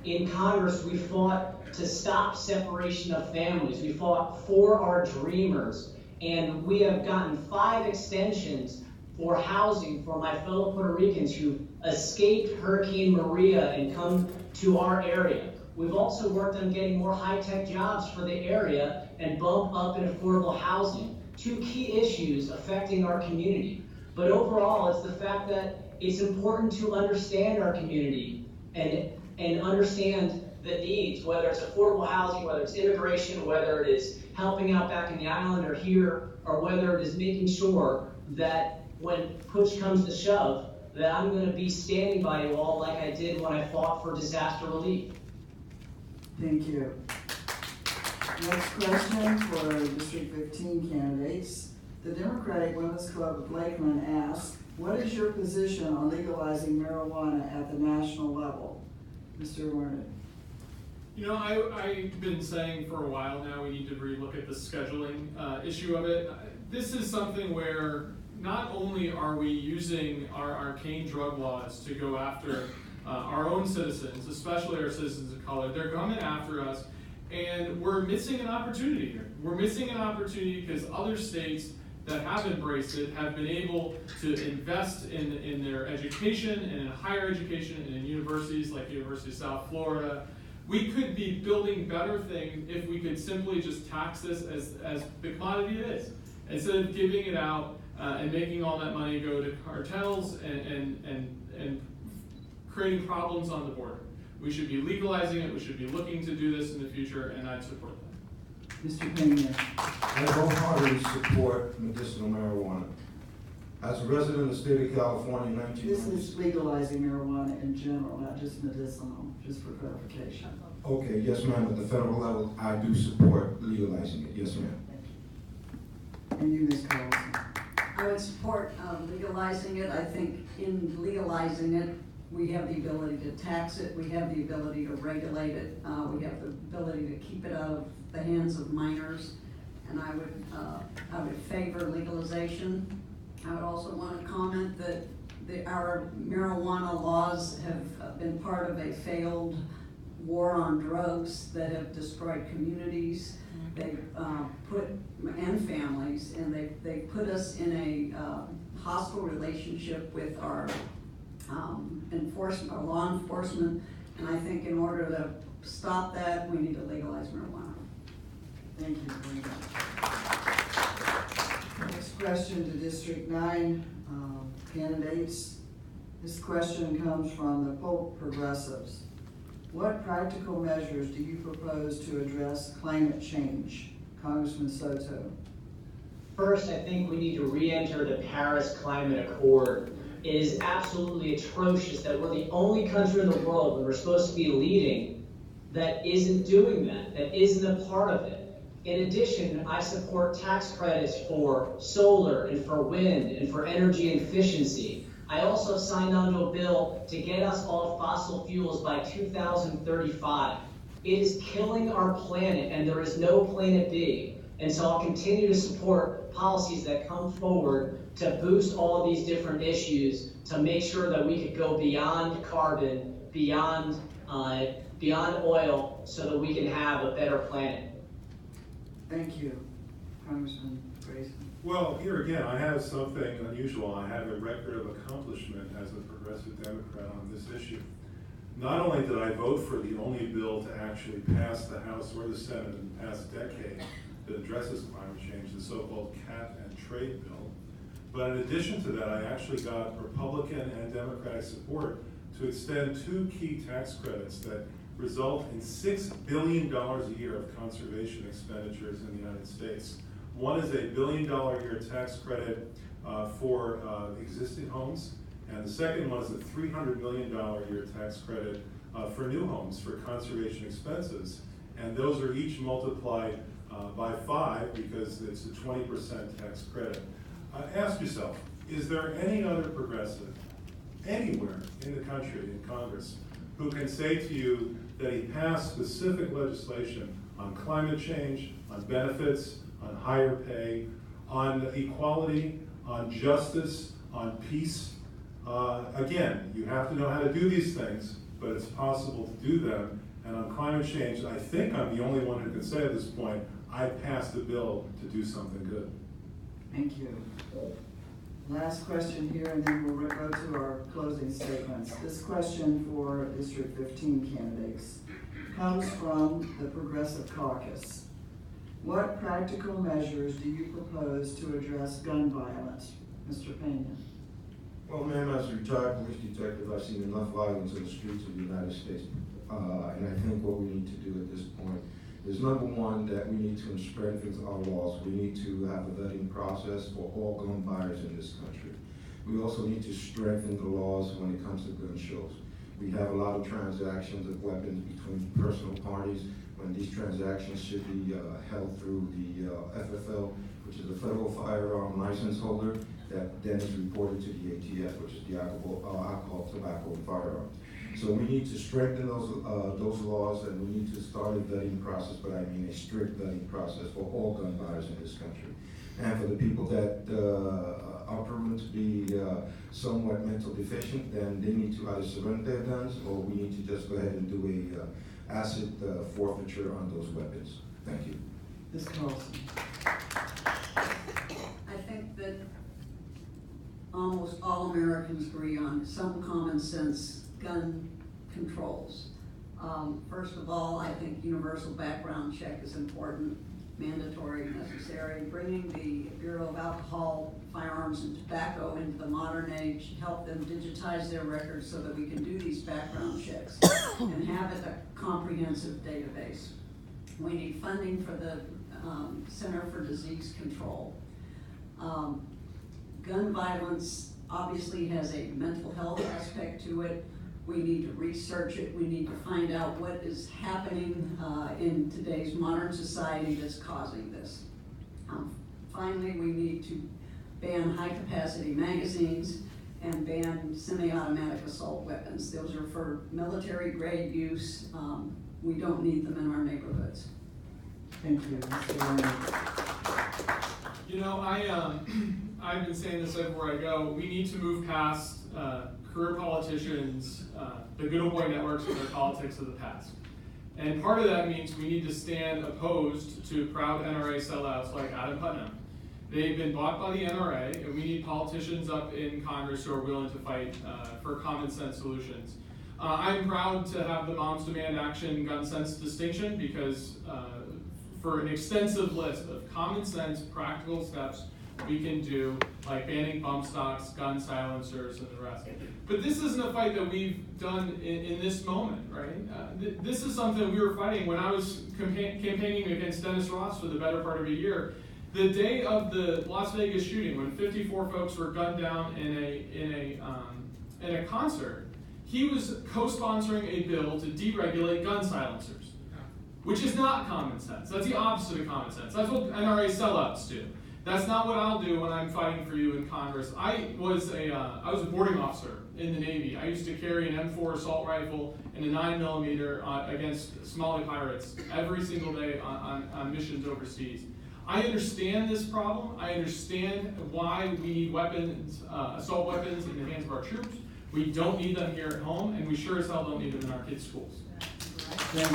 In Congress, we fought to stop separation of families. We fought for our dreamers. And we have gotten 5 extensions for housing for my fellow Puerto Ricans who escaped Hurricane Maria and come to our area. We've also worked on getting more high-tech jobs for the area and bump up in affordable housing. 2 key issues affecting our community. But overall, it's the fact that it's important to understand our community and understand the needs, whether it's affordable housing, whether it's immigration, whether it is helping out back in the island or here, or whether it is making sure that when push comes to shove, that I'm going to be standing by you all like I did when I fought for disaster relief. Thank you. Next question for District 15 candidates. The Democratic Women's Club of Lakeland asks, what is your position on legalizing marijuana at the national level? Mr. Leonard. You know, I've been saying for a while now we need to relook at the scheduling issue of it. This is something where not only are we using our arcane drug laws to go after our own citizens, especially our citizens of color, they're coming after us, and we're missing an opportunity here. We're missing an opportunity because other states that have embraced it have been able to invest in their education and in higher education and in universities like the University of South Florida. We could be building better things if we could simply just tax this as the commodity it is. instead of giving it out and making all that money go to cartels and creating problems on the border. We should be legalizing it. We should be looking to do this in the future, and I'd support that. Mr. Pena. I wholeheartedly support medicinal marijuana. As a resident of the state of California in This 1990s. is legalizing marijuana in general, not just medicinal, just for clarification. Okay, yes, ma'am, at the federal level, I do support legalizing it, yes, ma'am. And you, Ms. Carlson. I would support legalizing it. I think in legalizing it, we have the ability to tax it, we have the ability to regulate it, we have the ability to keep it out of the hands of minors, and I would favor legalization. I would also want to comment that our marijuana laws have been part of a failed war on drugs that have destroyed communities. They and families, and they put us in a hostile relationship with our our law enforcement, and I think in order to stop that, we need to legalize marijuana. Thank you, Brenda. Next question to District 9 candidates. This question comes from the Polk Progressives. What practical measures do you propose to address climate change? Congressman Soto. First, I think we need to re-enter the Paris Climate Accord. It is absolutely atrocious that we're the only country in the world when we're supposed to be leading that isn't doing that, that isn't a part of it. In addition, I support tax credits for solar and for wind and for energy efficiency. I also signed on to a bill to get us off fossil fuels by 2035. It is killing our planet, and there is no planet B. And so I'll continue to support policies that come forward to boost all of these different issues to make sure that we could go beyond carbon, beyond oil, so that we can have a better planet. Thank you, Congressman Grayson. Well, here again, I have something unusual. I have a record of accomplishment as a progressive Democrat on this issue. Not only did I vote for the only bill to actually pass the House or the Senate in the past decade that addresses climate change, the so-called cap and trade bill, but in addition to that, I actually got Republican and Democratic support to extend 2 key tax credits that result in $6 billion a year of conservation expenditures in the United States. One is a $1 billion a year tax credit for existing homes, and the second one is a $300 million a year tax credit for new homes for conservation expenses. And those are each multiplied by 5 because it's a 20% tax credit. Ask yourself, is there any other progressive anywhere in the country, in Congress, who can say to you that he passed specific legislation on climate change, on benefits, on higher pay, on equality, on justice, on peace? Again, you have to know how to do these things, but it's possible to do them. And on climate change, I think I'm the only one who can say at this point, I passed a bill to do something good. Thank you. Last question here, and then we'll go to our closing statements. This question for District 15 candidates comes from the Progressive Caucus. What practical measures do you propose to address gun violence? Mr. Pena. Well, ma'am, as a retired police detective, I've seen enough violence in the streets of the United States. And I think what we need to do at this point is, number one, that we need to strengthen our laws. We need to have a vetting process for all gun buyers in this country. We also need to strengthen the laws when it comes to gun shows. We have a lot of transactions of weapons between personal parties when these transactions should be held through the FFL, which is the Federal Firearm License Holder, that then is reported to the ATF, which is the Alcohol, Tobacco, and Firearms. So we need to strengthen those laws, and we need to start a vetting process, but I mean a strict vetting process for all gun buyers in this country. And for the people that are proven to be somewhat mental deficient, then they need to either surrender their guns, or we need to just go ahead and do a asset forfeiture on those weapons. Thank you. Ms. Carlson. I think that almost all Americans agree on some common sense gun controls. First of all, I think universal background check is important, mandatory necessary, bringing the Bureau of Alcohol, Firearms, and Tobacco into the modern age, help them digitize their records so that we can do these background checks and have it a comprehensive database. We need funding for the Center for Disease Control. Gun violence obviously has a mental health aspect to it. We need to research it. We need to find out what is happening in today's modern society that's causing this. Finally, we need to ban high-capacity magazines and ban semi-automatic assault weapons. Those are for military-grade use. We don't need them in our neighborhoods. Thank you, Mr. Leonard. You know, I've been saying this everywhere I go. We need to move past career politicians, the good old boy networks and their politics of the past. And part of that means we need to stand opposed to proud NRA sellouts like Adam Putnam. They've been bought by the NRA, and we need politicians up in Congress who are willing to fight for common sense solutions. I'm proud to have the Moms Demand Action Gun Sense distinction because for an extensive list of common sense, practical steps we can do, like banning bump stocks, gun silencers, and the rest. But this isn't a fight that we've done in this moment, right? This is something we were fighting when I was campaigning against Dennis Ross for the better part of a year. The day of the Las Vegas shooting, when 54 folks were gunned down in a concert, he was co-sponsoring a bill to deregulate gun silencers, which is not common sense. That's the opposite of common sense. That's what NRA sellouts do. That's not what I'll do when I'm fighting for you in Congress. I was a boarding officer in the Navy. I used to carry an M4 assault rifle and a 9mm against Somali pirates every single day on missions overseas. I understand this problem. I understand why we need weapons, assault weapons in the hands of our troops. We don't need them here at home, and we sure as hell don't need them in our kids' schools. Thank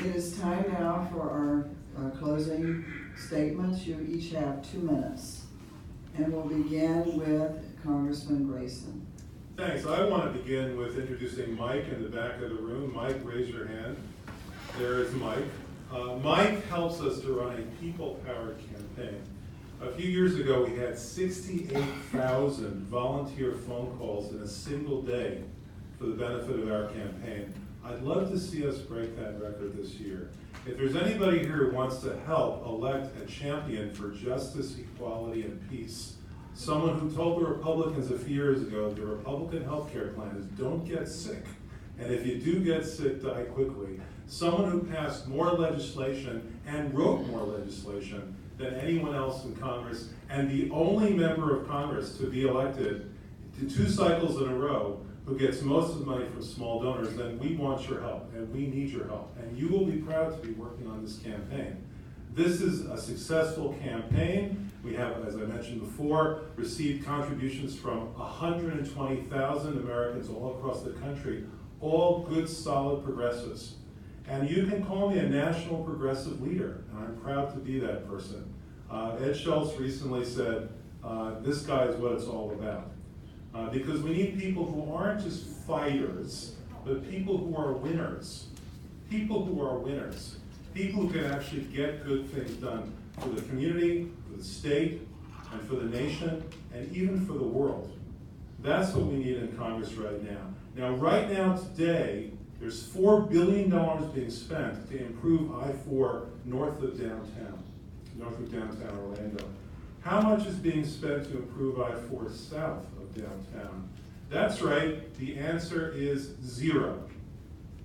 you. It is time now for our closing statements. You each have 2 minutes. And we'll begin with Congressman Grayson. Thanks. I want to begin with introducing Mike in the back of the room. Mike, raise your hand. There is Mike. Mike helps us to run a people-powered campaign. A few years ago, we had 68,000 volunteer phone calls in a single day for the benefit of our campaign. I'd love to see us break that record this year. If there's anybody here who wants to help elect a champion for justice, equality, and peace, someone who told the Republicans a few years ago the Republican health care plan is don't get sick, and if you do get sick, die quickly, someone who passed more legislation and wrote more legislation than anyone else in Congress, and the only member of Congress to be elected to 2 cycles in a row who gets most of the money from small donors, then we want your help, and we need your help. And you will be proud to be working on this campaign. This is a successful campaign. We have, as I mentioned before, received contributions from 120,000 Americans all across the country, all good, solid progressives. And you can call me a national progressive leader, and I'm proud to be that person. Ed Schultz recently said, this guy is what it's all about. Because we need people who aren't just fighters, but people who are winners. People who are winners. People who can actually get good things done for the community, for the state, and for the nation, and even for the world. That's what we need in Congress right now. Now, right now, today, there's $4 billion being spent to improve I-4 north of downtown Orlando. How much is being spent to improve I-4 south of downtown? That's right, the answer is 0.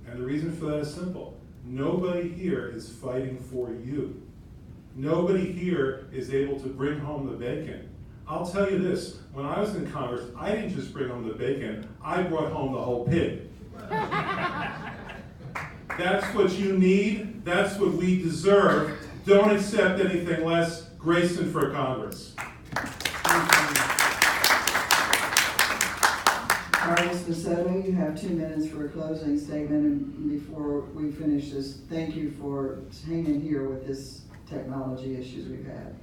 And the reason for that is simple. Nobody here is fighting for you. Nobody here is able to bring home the bacon. I'll tell you this, when I was in Congress, I didn't just bring home the bacon, I brought home the whole pig. That's what you need, that's what we deserve. Don't accept anything less. Grayson for Congress. Carlos Macedo, you have 2 minutes for a closing statement, and before we finish this, thank you for hanging here with this technology issues we've had.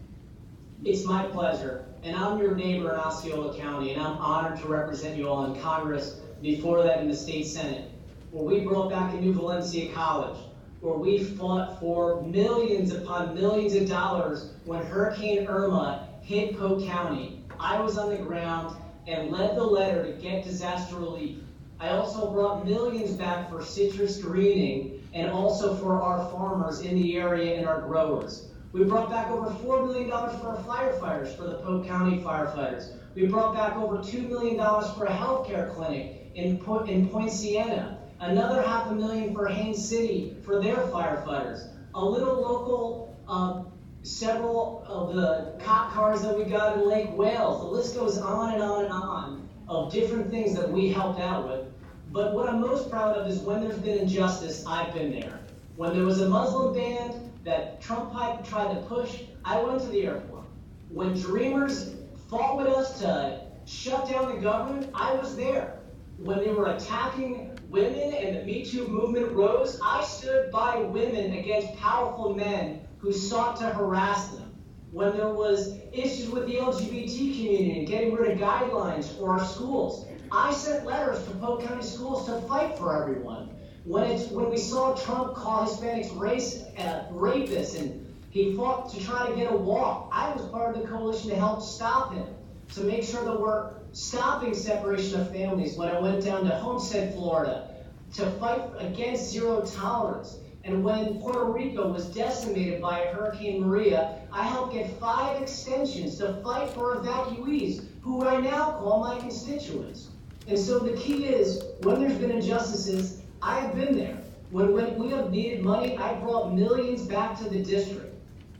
It's my pleasure, and I'm your neighbor in Osceola County, and I'm honored to represent you all in Congress, before that in the state Senate, where we brought back a new Valencia College, where we fought for millions upon millions of dollars when Hurricane Irma hit Polk County. I was on the ground and led the letter to get disaster relief. I also brought millions back for citrus greening and also for our farmers in the area and our growers. We brought back over $4 million for our firefighters, for the Polk County firefighters. We brought back over $2 million for a healthcare clinic in Point Siena. Another $500,000 for Haines City for their firefighters. A little local, several of the cop cars that we got in Lake Wales. The list goes on and on and on of different things that we helped out with. But what I'm most proud of is when there's been injustice, I've been there. When there was a Muslim ban that Trump tried to push, I went to the airport. When Dreamers fought with us to shut down the government, I was there. When they were attacking women and the Me Too movement rose, I stood by women against powerful men who sought to harass them. When there was issues with the LGBT community and getting rid of guidelines for our schools, I sent letters to Polk County schools to fight for everyone. When we saw Trump call Hispanics rapists and he fought to try to get a wall, I was part of the coalition to help stop him, to make sure that we're stopping separation of families. When I went down to Homestead, Florida, to fight against zero tolerance. And when Puerto Rico was decimated by Hurricane Maria, I helped get 5 extensions to fight for evacuees, who I now call my constituents. And so the key is, when there's been injustices, I have been there. When we have needed money, I brought millions back to the district.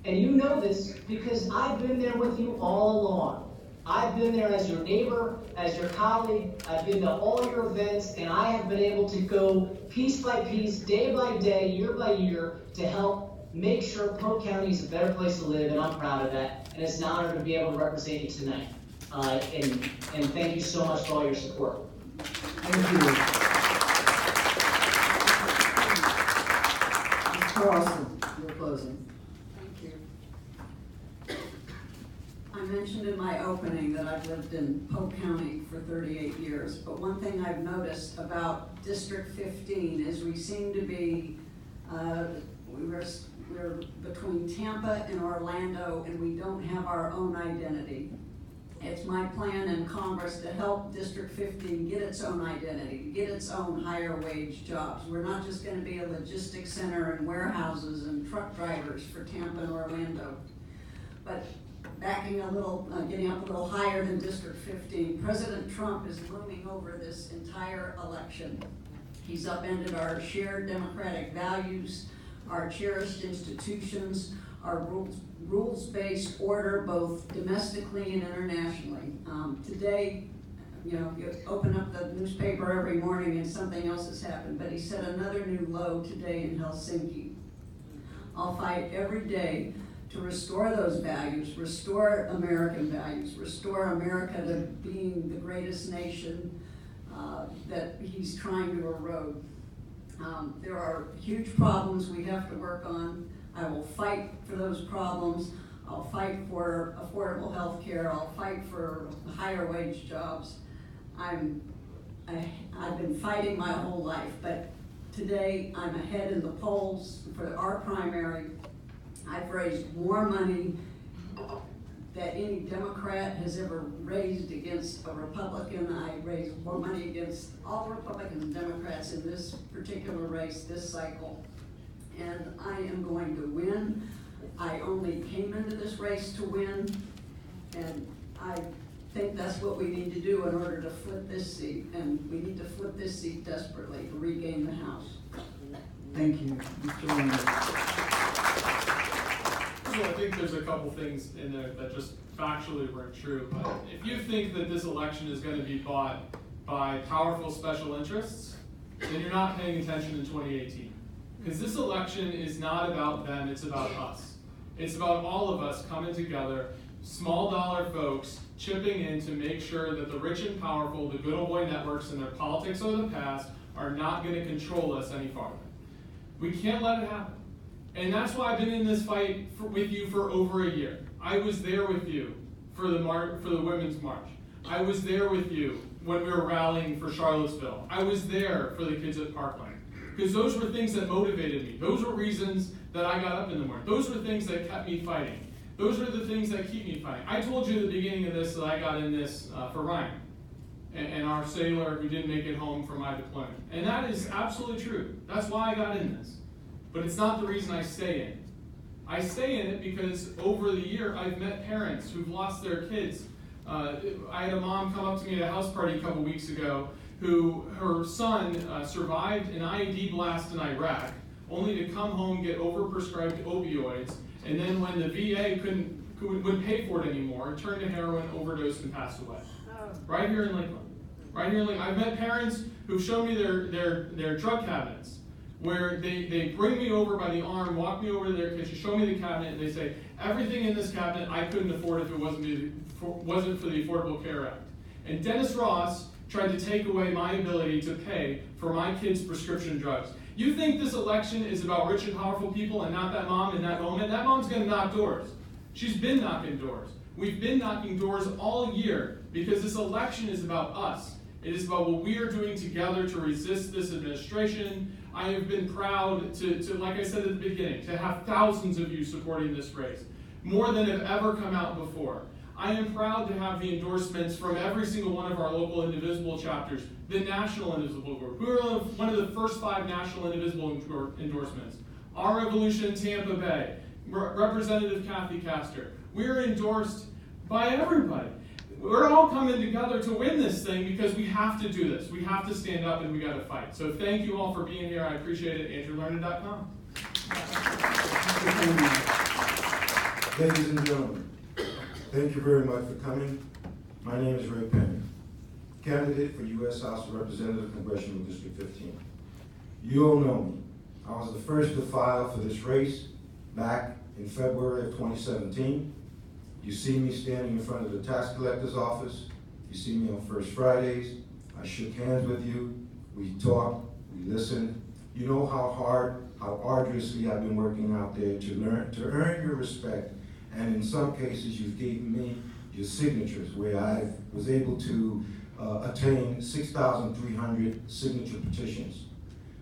And you know this because I've been there with you all along. I've been there as your neighbor, as your colleague. I've been to all your events, and I have been able to go piece by piece, day by day, year by year, to help make sure Polk County is a better place to live, and I'm proud of that. And it's an honor to be able to represent you tonight. And thank you so much for all your support. Thank you. Ms. Carlson, you're closing. Thank you. I mentioned in my opening that I've lived in Polk County for 38 years, but one thing I've noticed about District 15 is we seem to be, we're between Tampa and Orlando, and we don't have our own identity. It's my plan in Congress to help District 15 get its own identity, get its own higher wage jobs. We're not just gonna be a logistics center and warehouses and truck drivers for Tampa and Orlando. But backing a little, getting up a little higher than District 15, President Trump is looming over this entire election. He's upended our shared democratic values, our cherished institutions, our rules-based order, both domestically and internationally. Today, you know, you open up the newspaper every morning and something else has happened, but he set another new low today in Helsinki. I'll fight every day to restore those values, restore American values, restore America to being the greatest nation that he's trying to erode. There are huge problems we have to work on. I will fight for those problems. I'll fight for affordable health care. I'll fight for higher wage jobs. I've been fighting my whole life, but today I'm ahead in the polls for our primary. I've raised more money than any Democrat has ever raised against a Republican. I raised more money against all Republicans and Democrats in this particular race, this cycle. And I am going to win. I only came into this race to win, and I think that's what we need to do in order to flip this seat, and we need to flip this seat desperately to regain the House. Thank you, Mr. Leonard. So I think there's a couple things in there that just factually weren't true, but if you think that this election is going to be bought by powerful special interests, then you're not paying attention in 2018. Because this election is not about them, it's about us. It's about all of us coming together, small dollar folks, chipping in to make sure that the rich and powerful, the good old boy networks and their politics of the past are not going to control us any farther. We can't let it happen. And that's why I've been in this fight with you for over a year. I was there with you for the Women's March. I was there with you when we were rallying for Charlottesville. I was there for the kids at Parkland. because those were things that motivated me. Those were reasons that I got up in the morning. Those were things that kept me fighting. Those are the things that keep me fighting. I told you at the beginning of this that I got in this for Ryan and our sailor who didn't make it home from my deployment. And that is absolutely true. That's why I got in this. But it's not the reason I stay in it. I stay in it because over the year I've met parents who've lost their kids. I had a mom come up to me at a house party a couple weeks ago who her son survived an IED blast in Iraq, only to come home, get overprescribed opioids, and then when the VA wouldn't pay for it anymore, turned to heroin, overdosed, and passed away. Right here in Lakeland. Right here in Lakeland. I've met parents who've shown me their drug cabinets, where they bring me over by the arm, walk me over to their kitchen, show me the cabinet, and they say, everything in this cabinet I couldn't afford if it wasn't for the Affordable Care Act. And Dennis Ross tried to take away my ability to pay for my kids' prescription drugs. You think this election is about rich and powerful people and not that mom in that moment? That mom's going to knock doors. She's been knocking doors. We've been knocking doors all year because this election is about us. It is about what we are doing together to resist this administration. I have been proud to, like I said at the beginning, to have thousands of you supporting this race, more than have ever come out before. I am proud to have the endorsements from every single one of our local indivisible chapters, the National Indivisible Group. We were one of the first 5 National Indivisible endorsements. Our Revolution Tampa Bay, Representative Kathy Castor. We're endorsed by everybody. We're all coming together to win this thing because we have to do this. We have to stand up and we got to fight. So thank you all for being here. I appreciate it. AndrewLearning.com. Ladies and gentlemen, thank you very much for coming. My name is Ray Pena, candidate for U.S. House of Representatives, Congressional District 15. You all know me. I was the first to file for this race back in February of 2017. You see me standing in front of the tax collector's office. You see me on First Fridays. I shook hands with you. We talked, we listened. You know how hard, how arduously I've been working out there to earn your respect. And in some cases, you've given me your signatures, where I was able to attain 6,300 signature petitions.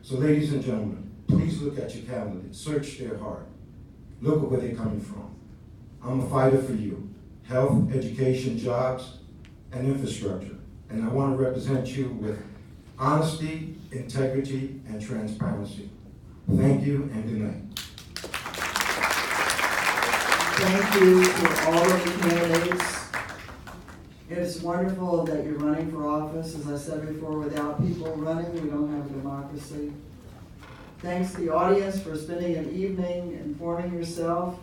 So ladies and gentlemen, please look at your candidates, search their heart. Look at where they're coming from. I'm a fighter for you. Health, education, jobs, and infrastructure. And I want to represent you with honesty, integrity, and transparency. Thank you and good night. Thank you to all of the candidates. It's wonderful that you're running for office. As I said before, without people running, we don't have a democracy. Thanks to the audience for spending an evening informing yourself.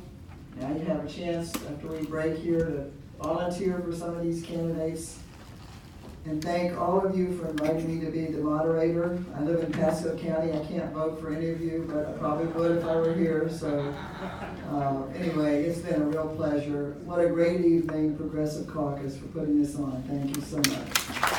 Now you have a chance, after we break here, to volunteer for some of these candidates. And thank all of you for inviting me to be the moderator. I live in Pasco County. I can't vote for any of you, but I probably would if I were here. So anyway, it's been a real pleasure. What a great evening, Progressive Caucus, for putting this on. Thank you so much.